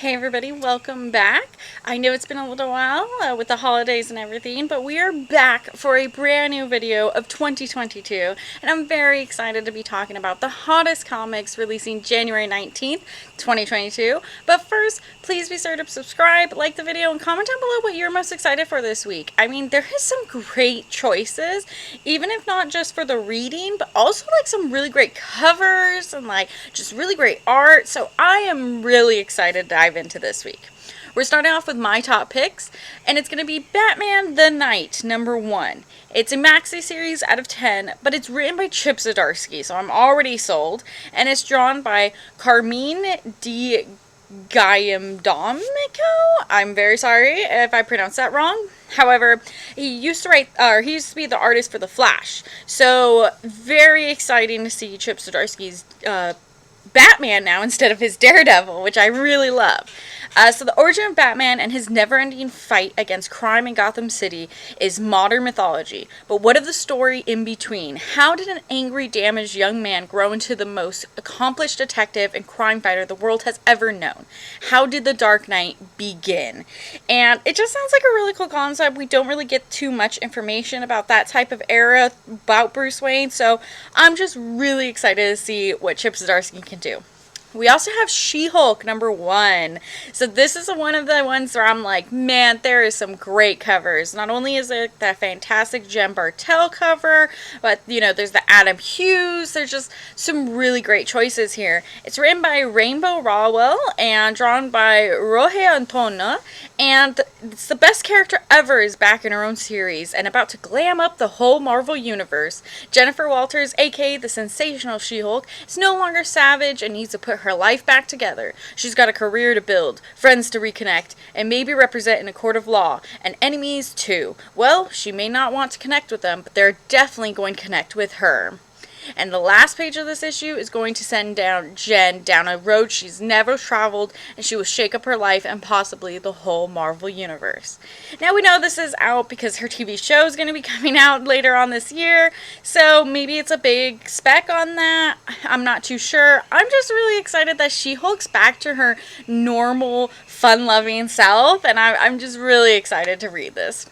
Hey everybody, welcome back. I know it's been a little while with the holidays and everything, but we are back for a brand new video of 2022, and I'm very excited to be talking about the hottest comics releasing January 19th, 2022. But first, please be sure to subscribe, like the video, and comment down below what you're most excited for this week. I mean, there is some great choices, even if not just for the reading, but also like some really great covers and like just really great art. So I am really excited to dive into this week. We're starting off with my top picks, and it's going to be Batman the Knight, #1. It's a maxi series out of 10, but it's written by Chip Zdarsky, so I'm already sold, and it's drawn by Carmine Di Giamdomenico. I'm very sorry if I pronounced that wrong. However, he used to be the artist for The Flash, so very exciting to see Chip Zdarsky's Batman now instead of his Daredevil, which I really love. So the origin of Batman and his never-ending fight against crime in Gotham City is modern mythology. But what of the story in between? How did an angry, damaged young man grow into the most accomplished detective and crime fighter the world has ever known? How did the Dark Knight begin? And it just sounds like a really cool concept. We don't really get too much information about that type of era about Bruce Wayne, so I'm just really excited to see what Chip Zdarsky can do. We also have She-Hulk #1. So this is one of the ones where I'm like, man, there is some great covers. Not only is it that fantastic Jen Bartel cover, but, you know, there's the Adam Hughes. There's just some really great choices here. It's written by Rainbow Rowell and drawn by Roge Antona. And it's the best character ever is back in her own series and about to glam up the whole Marvel Universe. Jennifer Walters, aka the sensational She-Hulk, is no longer savage and needs to put her life back together. She's got a career to build, friends to reconnect, and maybe represent in a court of law, and enemies too. Well, she may not want to connect with them, but they're definitely going to connect with her. And the last page of this issue is going to send Jen down a road she's never traveled, and she will shake up her life and possibly the whole Marvel Universe. Now we know this is out because her TV show is going to be coming out later on this year, so maybe it's a big spec on that. I'm not too sure. I'm just really excited that She-Hulk's back to her normal, fun-loving self, and I'm just really excited to read this.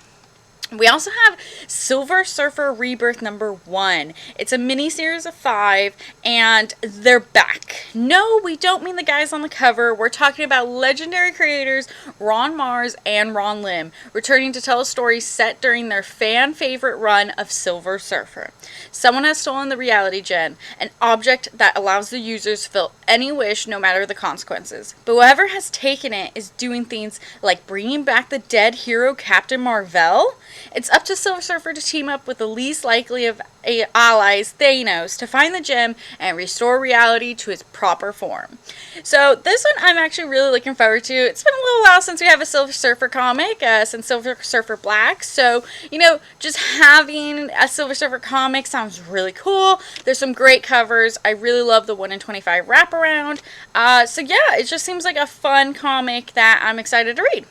We also have Silver Surfer Rebirth #1. It's a mini-series of 5, and they're back. No, we don't mean the guys on the cover. We're talking about legendary creators Ron Mars and Ron Lim, returning to tell a story set during their fan-favorite run of Silver Surfer. Someone has stolen the reality gem, an object that allows the users to fill any wish, no matter the consequences. But whoever has taken it is doing things like bringing back the dead hero Captain Marvel. It's up to Silver Surfer to team up with the least likely of allies, Thanos, to find the gem and restore reality to its proper form. So this one I'm actually really looking forward to. It's been a little while since we have a Silver Surfer comic, since Silver Surfer Black. So, you know, just having a Silver Surfer comic sounds really cool. There's some great covers. I really love the 1 in 25 wraparound. So yeah, it just seems like a fun comic that I'm excited to read.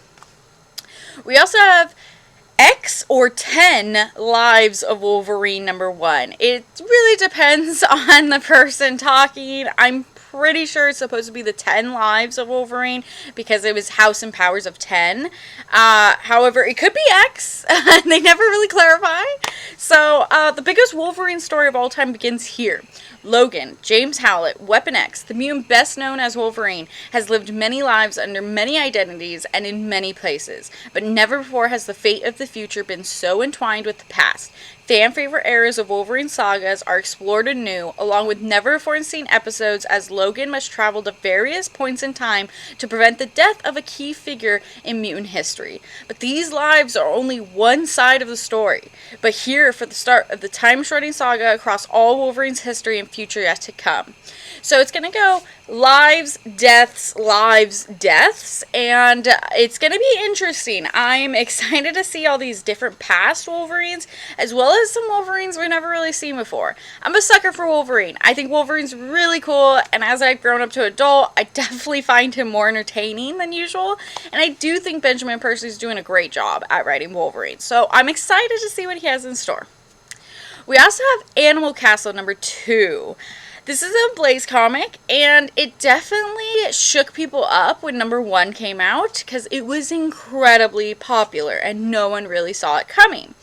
We also have X10 Lives of Wolverine #1. It really depends on the person talking. I'm pretty sure it's supposed to be the 10 Lives of Wolverine because it was House and Powers of 10. However, it could be X. They never really clarify. So, the biggest Wolverine story of all time begins here. Logan, James Howlett, Weapon X, the mutant best known as Wolverine, has lived many lives under many identities and in many places, but never before has the fate of the future been so entwined with the past. Fan favorite eras of Wolverine sagas are explored anew, along with never before seen episodes as Logan must travel to various points in time to prevent the death of a key figure in mutant history. But these lives are only one side of the story. But here for the start of the time-shredding saga across all Wolverine's history and future yet to come. So it's going to go lives, deaths, and it's going to be interesting. I'm excited to see all these different past Wolverines, as well as some Wolverines we've never really seen before. I'm a sucker for Wolverine. I think Wolverine's really cool, and as I've grown up to adult, I definitely find him more entertaining than usual, and I do think Benjamin Percy's doing a great job at writing Wolverine, so I'm excited to see what he has in store. We also have Animal Castle #2. This is a Blaze comic, and it definitely shook people up when #1 came out because it was incredibly popular and no one really saw it coming.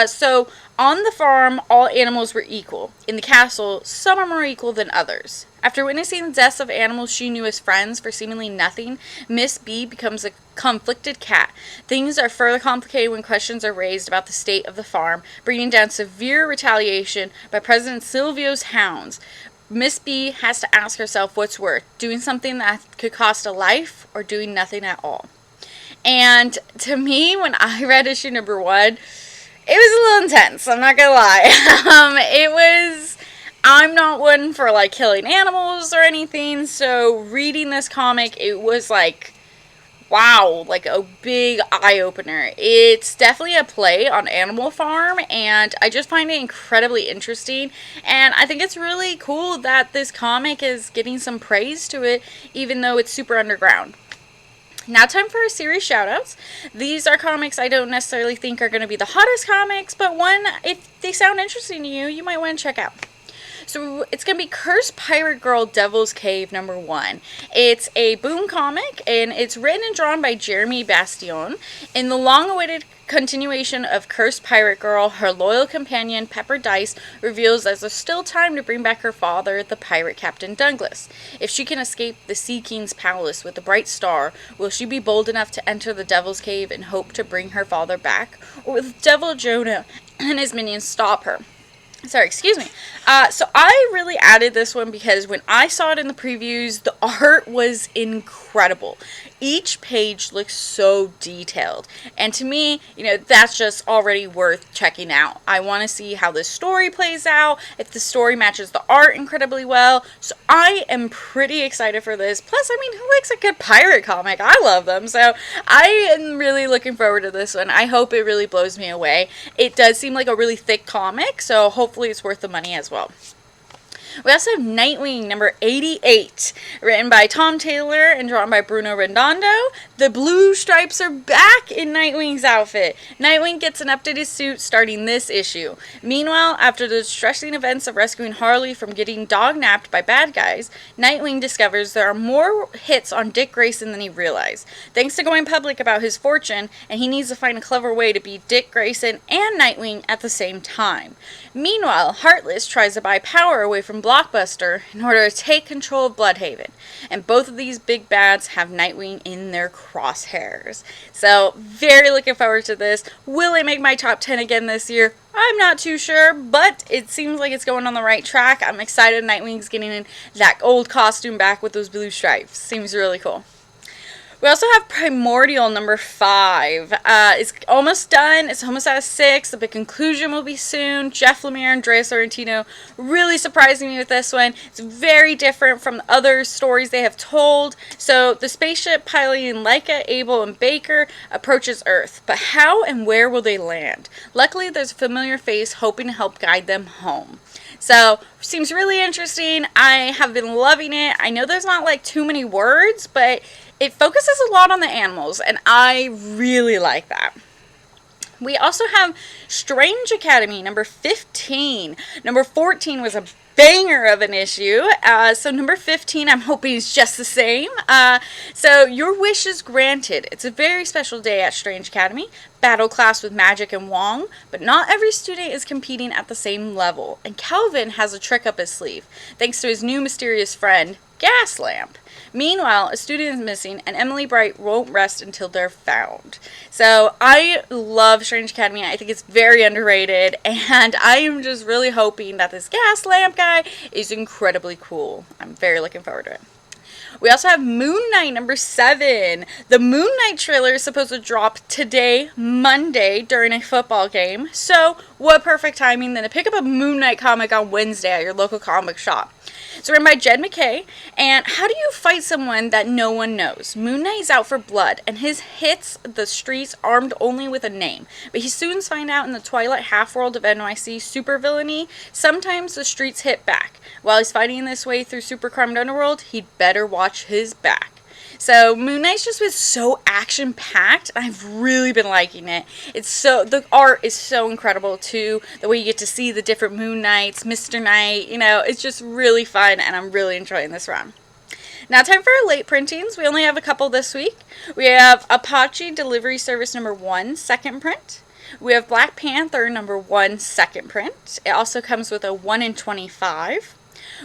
So, on the farm, all animals were equal. In the castle, some are more equal than others. After witnessing the deaths of animals she knew as friends for seemingly nothing, Miss B becomes a conflicted cat. Things are further complicated when questions are raised about the state of the farm, bringing down severe retaliation by President Silvio's hounds. Miss B has to ask herself what's worse, doing something that could cost a life or doing nothing at all. And to me, when I read issue #1, it was a little intense, I'm not gonna lie. I'm not one for like killing animals or anything, so reading this comic, it was like, wow, like a big eye-opener. It's definitely a play on Animal Farm, and I just find it incredibly interesting, and I think it's really cool that this comic is getting some praise to it, even though it's super underground. Now time for our series shoutouts. These are comics I don't necessarily think are going to be the hottest comics, but one, if they sound interesting to you, you might want to check out. So it's going to be Cursed Pirate Girl Devil's Cave #1. It's a Boom comic, and it's written and drawn by Jeremy Bastion. In the long-awaited continuation of Cursed Pirate Girl, her loyal companion Pepper Dice reveals that there's still time to bring back her father, the pirate Captain Douglas. If she can escape the Sea King's palace with a bright star, will she be bold enough to enter the Devil's Cave and hope to bring her father back? Or will Devil Jonah and his minions stop her? Sorry, excuse me. So I really added this one because when I saw it in the previews, the art was incredible. Each page looks so detailed. And to me, that's just already worth checking out. I want to see how this story plays out, if the story matches the art incredibly well. So I am pretty excited for this. Plus, who likes a good pirate comic? I love them. So I am really looking forward to this one. I hope it really blows me away. It does seem like a really thick comic, so hopefully it's worth the money as well. We also have Nightwing #88, written by Tom Taylor and drawn by Bruno Redondo. The blue stripes are back in Nightwing's outfit. Nightwing gets an updated suit starting this issue. Meanwhile, after the distressing events of rescuing Harley from getting dog-napped by bad guys, Nightwing discovers there are more hits on Dick Grayson than he realized. Thanks to going public about his fortune, and he needs to find a clever way to beat Dick Grayson and Nightwing at the same time. Meanwhile, Heartless tries to buy power away from Blockbuster in order to take control of Bloodhaven, and both of these big bads have Nightwing in their crosshairs. So, very looking forward to this. Will it make my top 10 again this year? I'm not too sure, but it seems like it's going on the right track. I'm excited Nightwing's getting in that old costume back with those blue stripes. Seems really cool. We also have Primordial #5. It's almost done. It's almost at 6. The big conclusion will be soon. Jeff Lemire and Andrea Sorrentino really surprising me with this one. It's very different from the other stories they have told. So the spaceship piloting Leica, Abel, and Baker approaches Earth. But how and where will they land? Luckily, there's a familiar face hoping to help guide them home. So, seems really interesting. I have been loving it. I know there's not like too many words, but it focuses a lot on the animals, and I really like that. We also have Strange Academy #15. #14 was a banger of an issue. So #15, I'm hoping is just the same. So your wish is granted. It's a very special day at Strange Academy. Battle class with Magic and Wong, but not every student is competing at the same level. And Calvin has a trick up his sleeve, thanks to his new mysterious friend, Gaslamp. Meanwhile, a student is missing, and Emily Bright won't rest until they're found. So, I love Strange Academy. I think it's very underrated, and I am just really hoping that this Gaslamp guy is incredibly cool. I'm very looking forward to it. We also have Moon Knight #7. The Moon Knight trailer is supposed to drop today, Monday, during a football game. So, what perfect timing than to pick up a Moon Knight comic on Wednesday at your local comic shop. It's written by Jed McKay, and how do you fight someone that no one knows? Moon Knight's out for blood, and his hits the streets armed only with a name. But he soon finds out in the Twilight half-world of NYC supervillainy, sometimes the streets hit back. While he's fighting this way through supercrime underworld, he'd better watch his back. So Moon Knight's just been so action-packed, and I've really been liking it. The art is so incredible too, the way you get to see the different Moon Knights, Mr. Knight, you know, it's just really fun, and I'm really enjoying this run. Now time for our late printings. We only have a couple this week. We have Apache Delivery Service number 1, second print. We have Black Panther number 1, second print. It also comes with a 1 in 25.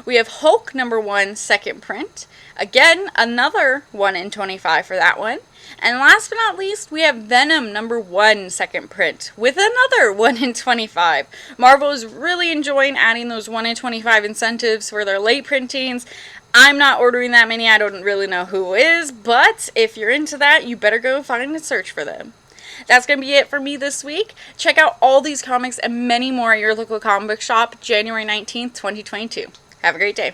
We have Hulk number 1, second print. Again, another 1 in 25 for that one. And last but not least, we have Venom number 1, second print, with another 1 in 25. Marvel is really enjoying adding those 1 in 25 incentives for their late printings. I'm not ordering that many. I don't really know who is, but if you're into that, you better go find and search for them. That's going to be it for me this week. Check out all these comics and many more at your local comic book shop January 19th, 2022. Have a great day.